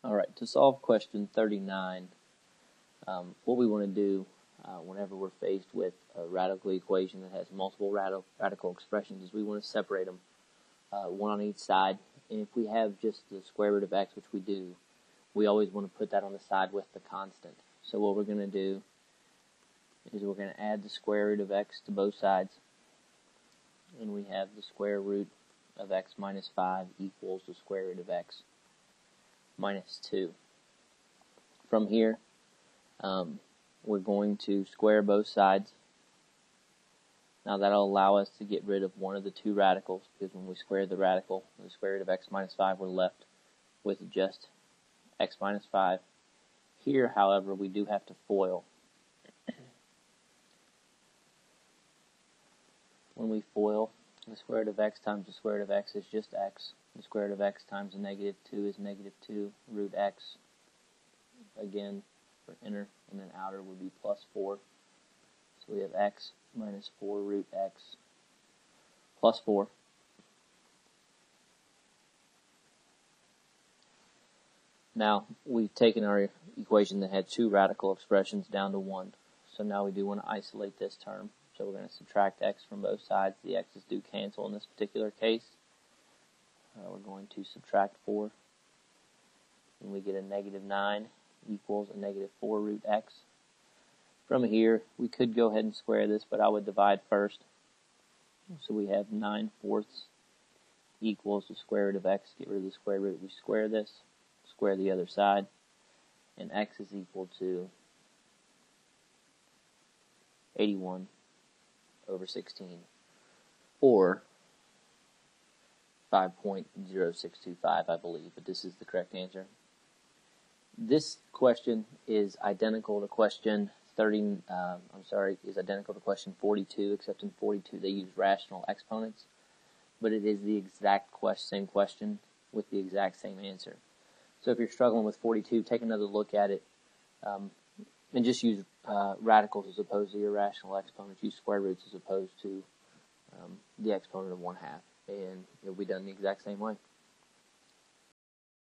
Alright, to solve question 39, what we want to do whenever we're faced with a radical equation that has multiple radical expressions is we want to separate them, one on each side. And if we have just the square root of x, which we do, we always want to put that on the side with the constant. So what we're going to do is we're going to add the square root of x to both sides, and we have the square root of x minus 5 equals the square root of x minus 2. From here, we're going to square both sides. Now that'll allow us to get rid of one of the two radicals, because when we square the radical, the square root of x minus 5, we're left with just x minus 5. Here, however, we do have to FOIL. When we FOIL, the square root of x times the square root of x is just x. The square root of x times a negative 2 is negative 2 root x. Again, for inner and then outer would be plus 4. So we have x minus 4 root x plus 4. Now, we've taken our equation that had two radical expressions down to 1. So now we do want to isolate this term. So we're going to subtract x from both sides. The x's do cancel in this particular case. We're going to subtract 4. And we get a negative 9 equals a negative 4 root x. From here, we could go ahead and square this, but I would divide first. So we have 9/4 equals the square root of x. Get rid of the square root. We square this, square the other side, and x is equal to 81 over 16, or 5.0625, I believe, but this is the correct answer. This question is identical to question 42, except in 42 they use rational exponents, but it is the exact same question with the exact same answer. So if you're struggling with 42, take another look at it, and just use radicals as opposed to your rational exponents. Use square roots as opposed to the exponent of 1/2, and it'll be done the exact same way.